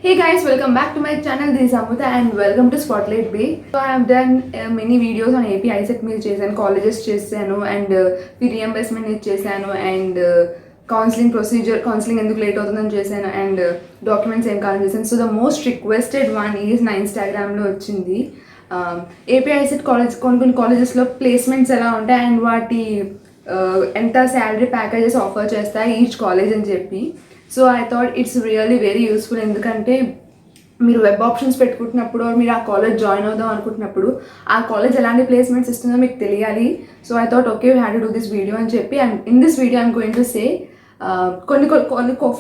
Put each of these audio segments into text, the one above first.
Hey guys, welcome back to my channel. This is Amrita and welcome to Spotlight Bay. So I have done many videos on AP ISET మీద చేశాను, colleges చేశాను and fee reimbursement మీద చేశాను and counselling procedure counselling ఎందుకు late అవుతుందని చేశాను and documents ఏం కావాలని చేశాను. So the most requested one is నా ఇన్స్టాగ్రామ్లో వచ్చింది. ఏపీ ఐసెట్ కాలేజ్ కొన్ని కాలేజెస్లో ప్లేస్మెంట్స్ ఎలా ఉంటాయి అండ్ వాటి ఎంత శాలరీ ప్యాకేజెస్ ఆఫర్ చేస్తాయి ఈచ్ కాలేజ్ అని చెప్పి. So I thought it's really very useful. ఎందుకంటే మీరు వెబ్ ఆప్షన్స్ పెట్టుకుంటున్నప్పుడు మీరు ఆ కాలేజ్ జాయిన్ అవుదాం అనుకుంటున్నప్పుడు ఆ కాలేజ్ ఎలాంటి ప్లేస్మెంట్స్ ఇస్తుందో మీకు తెలియాలి. So I thought okay we had to do this video అని చెప్పి and in this video I'm going to సే కొన్ని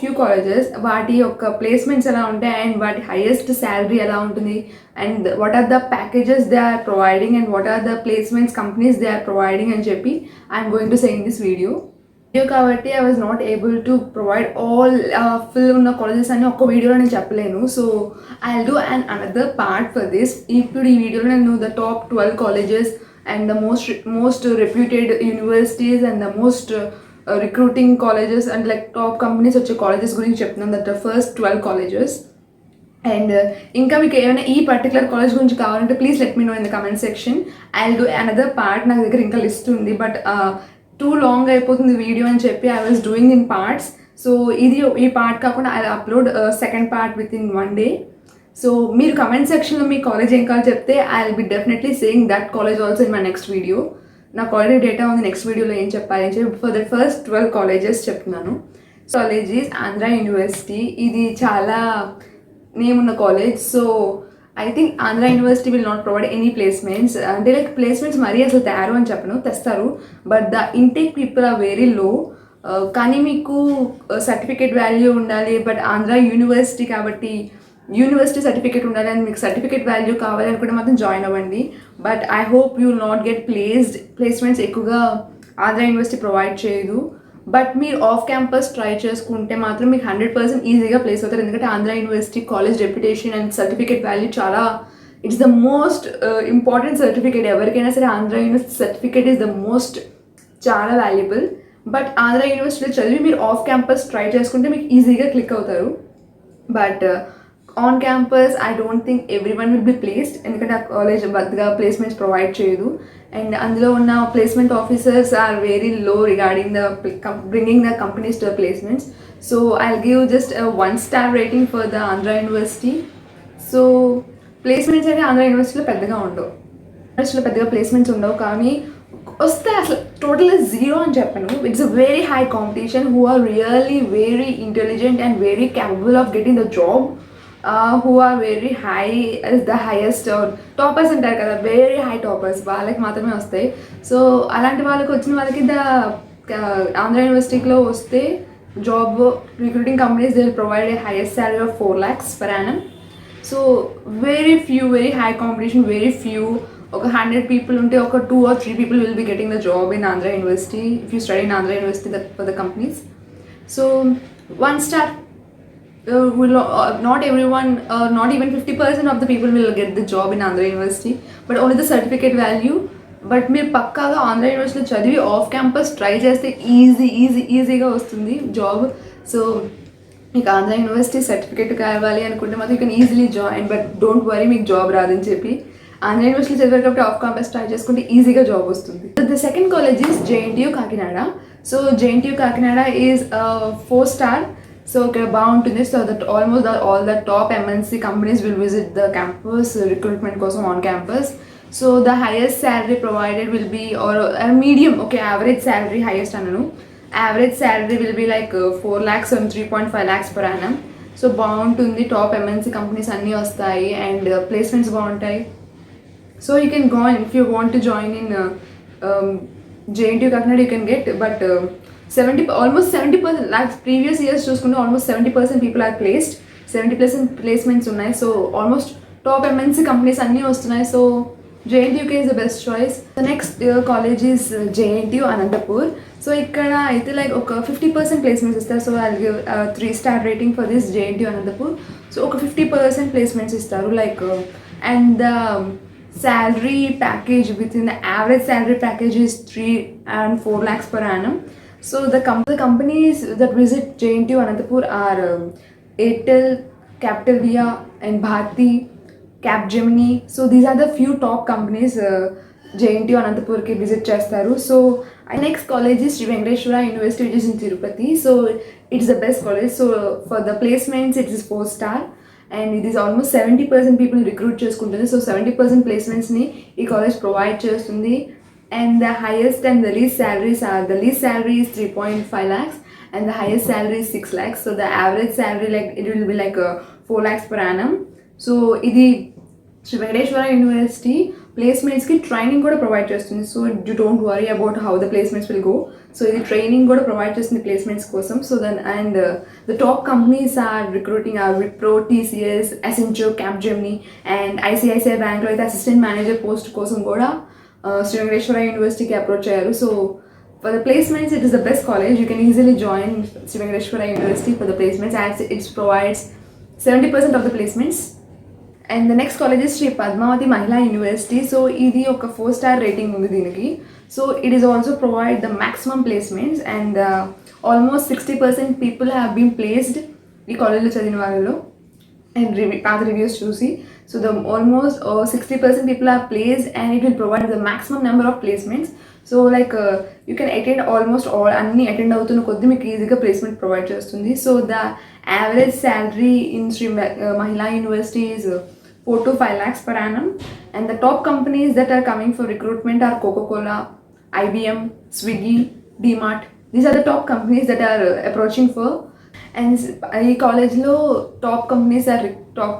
ఫ్యూ కాలేజెస్ వాటి యొక్క ప్లేస్మెంట్స్ ఎలా ఉంటాయి అండ్ వాటి హైయెస్ట్ శాలరీ ఎలా ఉంటుంది and what are the packages they are providing and what are the placements companies they are providing అని చెప్పి I'm going to say in this video కాబట్టి I was not able to provide all full ఉన్న colleges అన్ని ఒక్క వీడియోలో నేను చెప్పలేను. So I will do and another part for this. ఇప్పుడు ఈ వీడియోలో నేను the top 12 colleges and the most reputed universities and the most recruiting colleges and like top companies వచ్చే కాలేజెస్ గురించి చెప్తున్నాను. That the first 12 colleges. And ఇంకా మీకు ఏమైనా ఈ పర్టికులర్ కాలేజ్ గురించి కావాలంటే please let me know in the comment section. I will do another part. నాకు దగ్గర ఇంకా లిస్ట్ ఉంది బట్ టూ లాంగ్ అయిపోతుంది వీడియో అని చెప్పి I was doing in parts. So ఈ పార్ట్ కాకుండా I upload second part within 1 day. So మీరు కమెంట్ సెక్షన్లో మీ కాలేజ్ ఏం కావాలి చెప్తే I will be definitely saying that college also in my next video. నాకు ఆల్రెడీ డేటా ఉంది నెక్స్ట్ వీడియోలో ఏం చెప్పాలి అని చెప్పి ఫర్ ద ఫస్ట్ 12 కాలేజెస్ చెప్తున్నాను. College is Andhra university. ఇది చాలా నేమ్ ఉన్న college. So I think Andhra university will not provide any placements. అంటే లైక్ ప్లేస్మెంట్స్ మరీ అసలు తయారు అని చెప్పను, తెస్తారు but the intake people are very low. కానీ మీకు సర్టిఫికేట్ వాల్యూ ఉండాలి. బట్ ఆంధ్ర యూనివర్సిటీ కాబట్టి యూనివర్సిటీ సర్టిఫికేట్ ఉండాలి అండ్ మీకు సర్టిఫికేట్ వాల్యూ కావాలి అనుకుంటే మాత్రం జాయిన్ అవ్వండి. But I hope you will not get placements ఎక్కువగా ఆంధ్ర యూనివర్సిటీ ప్రొవైడ్ చేయదు. బట్ మీరు ఆఫ్ క్యాంపస్ ట్రై చేసుకుంటే మాత్రం మీకు 100% ఈజీగా ప్లేస్ అవుతారు. ఎందుకంటే Andhra university college reputation and certificate value చాలా it's the most important certificate. ఎవరికైనా సరే Andhra university certificate is the most చాలా వాల్యుబుల్. బట్ ఆంధ్ర యూనివర్సిటీలో చదివి మీరు ఆఫ్ క్యాంపస్ ట్రై చేసుకుంటే మీకు ఈజీగా క్లిక్ అవుతారు. But on campus I don't think every one will be placed. ఎందుకంటే ఆ కాలేజ్ బద్దుగా ప్లేస్మెంట్స్ ప్రొవైడ్ చేయదు అండ్ అందులో ఉన్న placement officers are very low regarding the bringing the companies to placements. So I will give just 1 star rating for the Andhra university. So placements అయితే ఆంధ్ర యూనివర్సిటీలో పెద్దగా ఉండవు. యూనివర్సిటీలో పెద్దగా ప్లేస్మెంట్స్ ఉండవు కానీ వస్తే అసలు టోటల్గా జీరో అని చెప్పను. It's a very high competition who are really very intelligent and very capable of getting the job. Who are very high is the highest toppers అంటారు కదా, వెరీ హై టాపర్స్ వాళ్ళకి మాత్రమే వస్తాయి. సో అలాంటి వాళ్ళకి వచ్చిన వాళ్ళకి ఆంధ్ర యూనివర్సిటీలో వస్తే job recruiting companies they will provide a highest salary of 4 lakhs per annum. So very high competition, very few. ఒక 100 people ఉంటే ఒక 2 or 3 people will be getting the job in Andhra university if you study in Andhra university for the companies. So 1 star. Not everyone, not even 50% of the people will get the job in Andhra University, but only the certificate value. But మీరు పక్కాగా ఆంధ్ర యూనివర్సిటీలో చదివి of campus try చేస్తే ఈజీగా వస్తుంది job. So మీకు Andhra university certificate కావాలి అనుకుంటే మాత్రం you can easily join. But don't worry, మీకు జాబ్ రాదని చెప్పి ఆంధ్ర యూనివర్సిటీ చదివారు కాబట్టి ఆఫ్ క్యాంపస్ ట్రై చేసుకుంటే ఈజీగా జాబ్ వస్తుంది. The second college is JNTU Kakinada. So JNTU Kakinada is 4 star. So ఇక్కడ బాగుంటుంది. So that almost all the top MNC companies will visit the campus recruitment కోసం on campus. So the highest salary provided will be or medium, okay average salary, highest అనను, average salary will be like 4 lakhs and 3.5 lakhs per annum. So బాగుంటుంది. Top MNC companies అన్నీ వస్తాయి and placements బాగుంటాయి. So you can go if you want to join in JNTU Kakinada you can get. But almost 70%, like previous years చూసుకుంటే almost 70% people are placed, 70% placements ఉన్నాయి. So almost top MNC companies అన్నీ వస్తున్నాయి. So JNTUK is the best choice. The next college is JNTU Anantapur. So ఇక్కడ అయితే like ఒక 50% placements ఇస్తారు. So I give 3 star rating for this JNTU Anantapur. So ఒక 50% placements ఇస్తారు like and the salary package within the average salary package is 3 and 4 lakhs per annum. So the companies that visit JNTU Anantapur are Airtel, Captivia, and Bharti, Capgemini. So these are the few top companies JNTU Anantapurki visit చేస్తారు. So our next college is Sri Venkateshwara University, which is in Tirupati. So it's the best college. So for the placements, it is 4-star. And it is almost 70% people recruit చేసుకుంటుంది. So 70% placements-ని ఈ college provide చేస్తుంది. And the highest and the least salaries are, the least salary is 3.5 lakhs and the highest salary is 6 lakhs. So the average salary, like, it will be like 4 lakhs per annum. So ఇది Sri Venkateswara university ప్లేస్మెంట్స్కి training కూడా provide చేస్తుంది. So you don't worry about how the placements will go. So ఇది training కూడా provide చేస్తుంది placements కోసం. So then and the top companies are recruiting are Wipro, TCS, Accenture, Capgemini and ICICI బ్యాంక్లో అయితే assistant manager post కోసం కూడా శ్రీ వెంకటేశ్వర యూనివర్సిటీకి approach అయ్యారు. So for the placements, it is the best college. You can easily join Sri Venkateshwara University for the placements, as it provides 70% of the placements. And the next college is Sri Padmavati Mahila University. So ఇది ఒక 4-star rating ఉంది దీనికి. So it is also provide the maximum placements and almost 60% people have been placed ఈ కాలేజ్లో చదివిన వాళ్ళలో and path reviews చూసి. So the almost 60% people are placed and it will provide the maximum number of placements. So like you can attend almost all, అన్ని attend అవుతున్న కొద్దీ మీకు ఈజీగా ప్లేస్మెంట్ ప్రొవైడ్ చేస్తుంది. So the average salary in Sri Mahila university is 4 to 5 lakhs per annum. And the top companies that are coming for recruitment are Coca-Cola, IBM, Swiggy, DMart. These are the top companies that are approaching for. And ఈ కాలేజ్లో top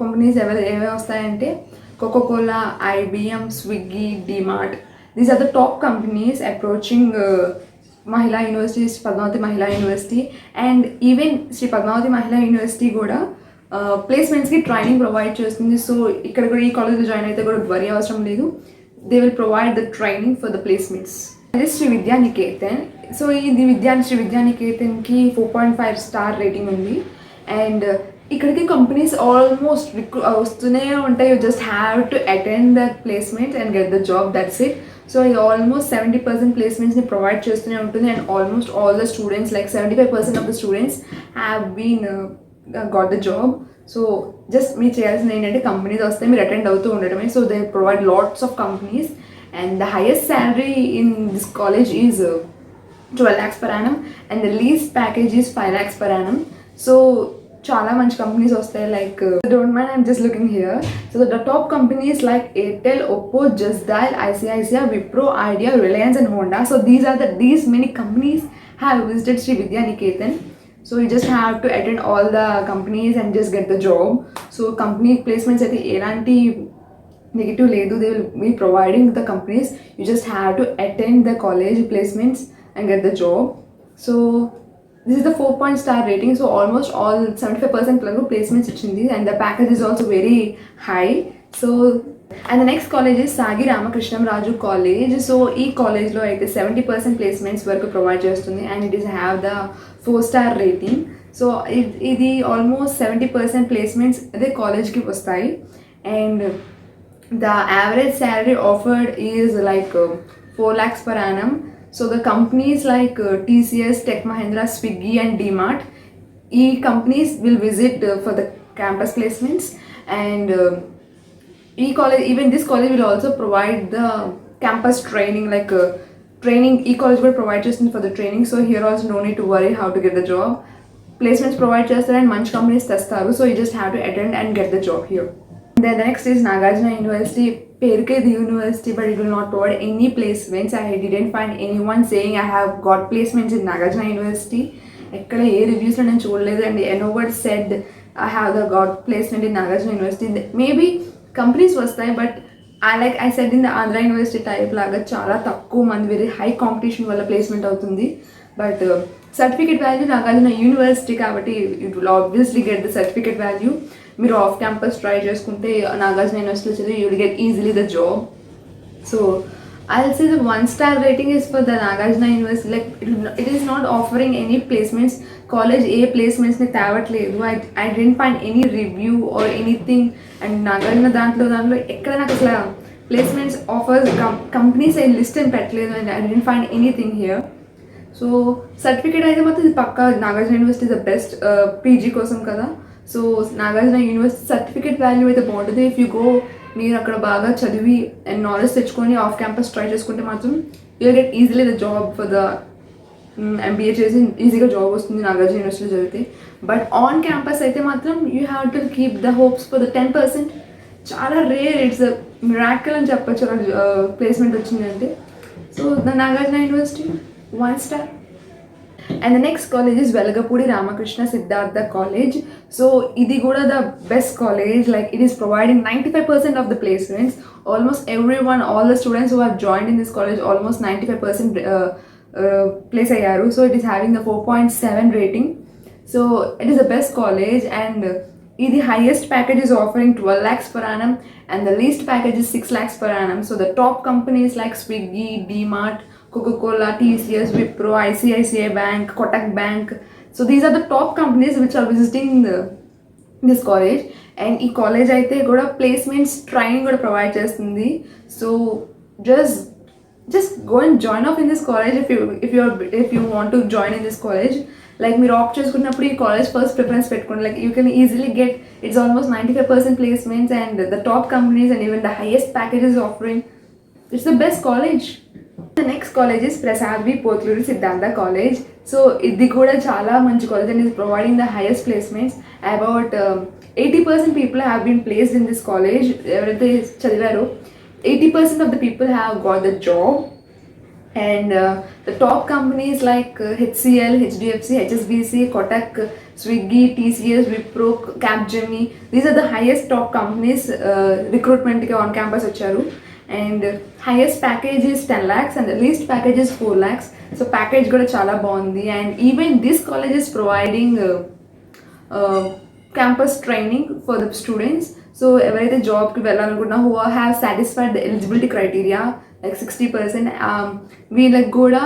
companies ఏవే వస్తాయంటే Coca Cola, IBM, Swiggy, DMart. These are the top companies approaching Mahila university, Sri Padmavati Mahila university. And even Sri Padmavati Mahila university కూడా ప్లేస్మెంట్స్కి training provide చేస్తుంది. So ఇక్కడ కూడా ఈ కాలేజ్లో జాయిన్ అయితే కూడా వరీ అవసరం లేదు. They will provide the training for the placements. అది శ్రీ విద్యానికేతన్. సో ఇది శ్రీ విద్యానికేతన్కి 4.5 స్టార్ రేటింగ్ ఉంది. అండ్ ఇక్కడికి కంపెనీస్ ఆల్మోస్ట్ వస్తూనే ఉంటాయి. You just have to attend the placement and get the job, that's it. So ఇది ఆల్మోస్ట్ 70% ప్లేస్మెంట్స్ని ప్రొవైడ్ చేస్తూనే ఉంటుంది. And almost all the students, like 75% of the students have been got the job. So just మీరు చేయాల్సింది ఏంటంటే companies వస్తే మీరు attend అవుతూ ఉండటమే. So they provide lots of companies. And the highest salary in this college is 12 lakhs per annum and the least package is 5 lakhs per annum. So చాలా మంచి companies వస్తాయి. Like don't mind, I'm just looking here. So the top companies like Airtel, Oppo, Justdial, ICICI, Wipro, Idea, Reliance and Honda. So these many companies have visited Sri Vidyanikethan. So you just have to attend all the companies and just get the job. So company placements అయితే ఎలాంటి negative లేదు. They will be providing the companies. You just have to attend the college placements and get the job. So this is the 4 star rating. So almost all 75% plus placements ఇచ్చింది. And the package is also very high. So and the next college is Sagi Ramakrishnam Raju college. So ఈ కాలేజ్లో అయితే 70% placements వరకు provide చేస్తుంది. And it is have the 4-star rating. So ఇది almost 70% placements అదే కాలేజ్కి వస్తాయి. And the average salary offered is like 4 lakhs per annum. So the companies like TCS, Tech Mahindra, Swiggy and DMart, companies will visit for the campus placements. And college, even this college will also provide the campus training, like training. College will provide just for the training. So here also no need to worry how to get the job. Placements provide just and manch companies testaru. So you just have to attend and get the job here. The next is Nagarjuna University. Perke the university, but it will not provide any placements. I didn't find anyone saying I have got placements in Nagarjuna University. Ekkada ఏ రివ్యూస్లో నేను చూడలేదు. And nobody said I have got placement in Nagarjuna University. Maybe companies వస్తాయి, but I said in the Andhra University type లాగా చాలా తక్కువ మంది, very high competition వల్ల placement అవుతుంది. But certificate value Nagarjuna university కాబట్టి it will obviously get the certificate value. మీరు off campus try చేసుకుంటే నాగార్జున యూనివర్సిటీలో చదివి you will get easily the job. So I'll say the 1-star rating is for the Nagarjuna University. Like it is not offering any placements. College A placements ni తేవట్లేదు. I didn't find any review or anything. And Nagarjuna దాంట్లో ఎక్కడ నాకు అసలు placements offers companies list అని పెట్టలేదు. And I didn't find anything here. So certificate అయితే మాత్రం ఇది పక్కా Nagarjuna university the best PG కోసం కదా. So Nagarjuna university certificate value అయితే బాగుంటుంది. ఇఫ్ యూ గో, మీరు అక్కడ బాగా చదివి అండ్ నాలెడ్జ్ తెచ్చుకొని ఆఫ్ క్యాంపస్ ట్రై చేసుకుంటే మాత్రం you get easily the job for the MBA చేసి ఈజీగా జాబ్ వస్తుంది నాగార్జున యూనివర్సిటీలో చదివితే. బట్ ఆన్ క్యాంపస్ అయితే మాత్రం you have to keep the hopes for the 10%. చాలా రేర్, ఇట్స్ మిరాకిల్ అని చెప్పచ్చు అలా ప్లేస్మెంట్ వచ్చిందంటే. So the Nagarjuna university 1 star. And the next college is Velagapudi Ramakrishna Siddhartha College. So ఇది కూడా the best college, like it is providing 95% of the placements. Almost everyone, all the students who have joined in this college, almost 95% place అయ్యారు. So it is having the 4.7 rating. So it is the best college, and the highest package is offering 12 lakhs per annum, and the least package is 6 lakhs per annum. So the top companies like Swiggy, DMart, Coca-Cola, TCS, Wipro, ICICI Bank, Kotak Bank. So these are the top companies which are visiting this college. And ఈ college అయితే కూడా placements training కూడా provide చేస్తుంది. So just go and join off in this college if you want to join in this college. Like మీరు opt చేసుకున్నప్పుడు ఈ college first preference పెట్టుకోండి. Like you can easily get, it's almost 95% placements and the top companies and even the highest packages offering. It's the best college. The next college is Prasad V. Potluri Siddhartha College. So ఇది కూడా చాలా మంచి college and is providing the highest placements. About 80% people have been placed in this college. ఎవరైతే చదివారో 80% of the people have got the job. And the top companies like HCL, HDFC, HSBC, Kotak, Swiggy, TCS, Wipro, Capgemini, these are the highest top companies recruitment ki on campus vacharu. And highest package is 10 lakhs and the least package is 4 lakhs. So package kuda chala bagundi, and even this college is providing campus training for the students. So ఎవరైతే జాబ్కి వెళ్ళాలనుకున్నా who have satisfied the eligibility criteria like 60%, వీళ్ళకి కూడా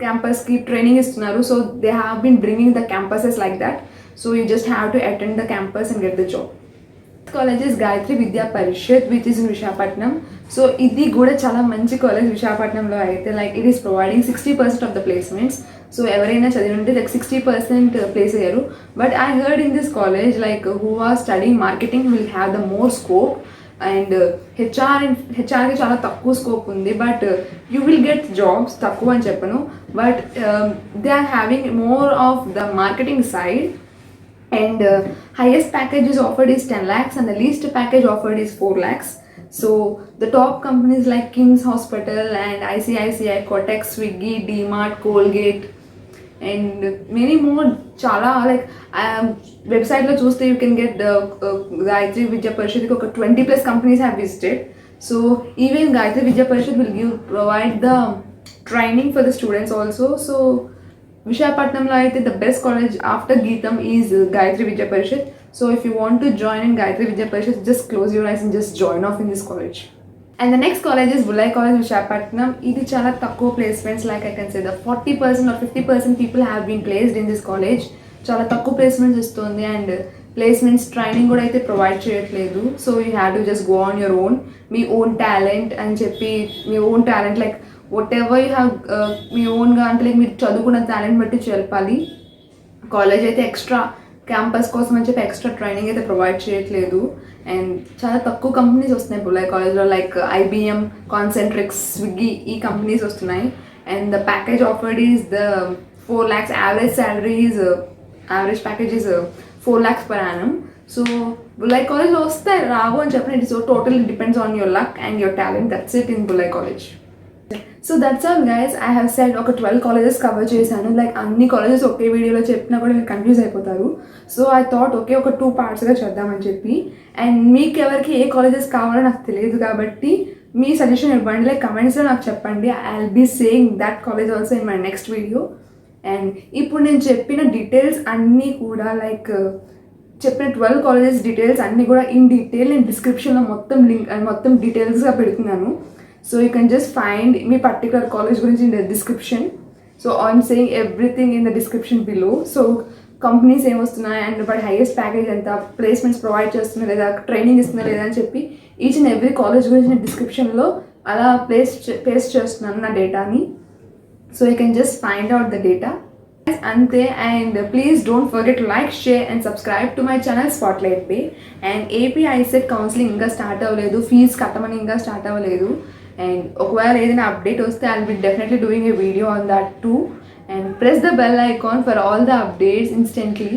క్యాంపస్కి training ఇస్తున్నారు. So they have been bringing the campuses like that. So you just have to attend the campus and get the job. College is Gayatri Vidya Parishad, which is in Visakhapatnam. So ఇది కూడా చాలా మంచి college విశాఖపట్నంలో అయితే. Like it is providing 60% of the placements. So ఎవరైనా చదివింటే like 60% place అయ్యారు. But I heard in this college like who are studying marketing will have the more scope, and హెచ్ఆర్కి చాలా తక్కువ స్కోప్ ఉంది. But you will get jobs, తక్కువ అని చెప్పను, but they are having more of the marketing side. And highest package is offered is 10 lakhs and the least package offered is 4 lakhs. So the top companies like King's Hospital and ICICI, Kotak, Swiggy, DMart, Colgate and many more chala, like website lo chuste you can get Gayatri Vidya Parishad oka 20 plus companies have visited. So even Gayatri Vidya Parishad will provide the training for the students also. So విశాఖపట్నంలో అయితే the best college after GITAM is Gayatri Vidya Parishad. So if you want to join in Gayatri Vidya Parishad, just close your eyes and just join off in this college. And the next college is Bullayya college Visakhapatnam. ఇది చాలా తక్కువ placements, like I can say the 40% or 50% people have been placed in this college. చాలా తక్కువ placements ఇస్తుంది and placements training కూడా అయితే provide చేయట్లేదు. So you have to just go on your own, మీ ఓన్ టాలెంట్ అని చెప్పి, మీ own talent like whatever you have, మీ ఓన్గా అంటే లైక్ మీరు చదువుకున్న టాలెంట్ బట్టి చెప్పాలి. కాలేజ్ అయితే ఎక్స్ట్రా క్యాంపస్ కోసం అని చెప్పి ఎక్స్ట్రా ట్రైనింగ్ అయితే ప్రొవైడ్ చేయట్లేదు. అండ్ చాలా తక్కువ కంపెనీస్ వస్తున్నాయి ఇప్పుడు లైక్ కాలేజ్లో, లైక్ IBM, కాన్సెంట్రిక్స్, స్విగ్గీ, ఈ కంపెనీస్ వస్తున్నాయి. And the package offered is the 4 lakhs. Average package is 4 lakhs per annum. So Bullayya కాలేజ్లో వస్తాయి, రావు అని చెప్పిన, it so totally depends on your luck and your talent. That's it in Bullayya college. So that's all guys. I have said ఒక 12 colleges cover చేశాను. Like అన్ని colleges ఒకే వీడియోలో చెప్పినా కూడా మీరు కన్ఫ్యూజ్ అయిపోతారు. సో ఐ థాట్ ఓకే ఒక 2 partsగా చేద్దామని చెప్పి. అండ్ మీకు ఎవరికి ఏ కాలేజెస్ కావాలో నాకు తెలియదు కాబట్టి మీ సజెషన్ ఇవ్వండి, లైక్ కమెంట్స్లో నాకు చెప్పండి. I will be saying that college also in my next video. And ఇప్పుడు నేను చెప్పిన డీటెయిల్స్ అన్నీ కూడా, లైక్ చెప్పిన 12 కాలేజెస్ డీటెయిల్స్ అన్నీ కూడా ఇన్ డీటెయిల్ నేను డిస్క్రిప్షన్లో మొత్తం లింక్ మొత్తం డీటెయిల్స్గా పెడుతున్నాను. So you can just find me particular college gurinchi in the description. So I'm saying everything in the description below. So companies em vastunayi and what highest package anta, placements provide chestunna leda, training istunna leda ani cheppi each and every college gurinchi in description lo ala paste chestunnanu na data ni. So you can just find out the data అంతే. And please don't forget like, share and subscribe to my channel Spotlight పే. And AP ICET counselling ఇంకా start అవ్వలేదు, fees కట్టమని ఇంకా start అవ్వలేదు. And ఒకవేళ ఏదైనా update వస్తే I will be definitely doing a video on that too. And press the bell icon for all the updates instantly.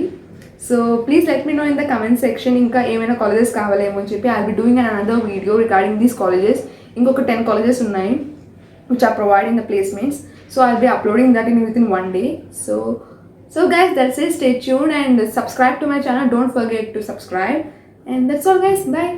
So please let me know in the comment section ఇంకా ఏమైనా colleges కావాలేమో అని చెప్పి. I will be doing an another video regarding these colleges. ఇంకొక 10 colleges ఉన్నాయి which are providing the placements. So I'll be uploading that within one day. So guys, that's it. Stay tuned and subscribe to my channel. Don't forget to subscribe. And that's all guys. Bye.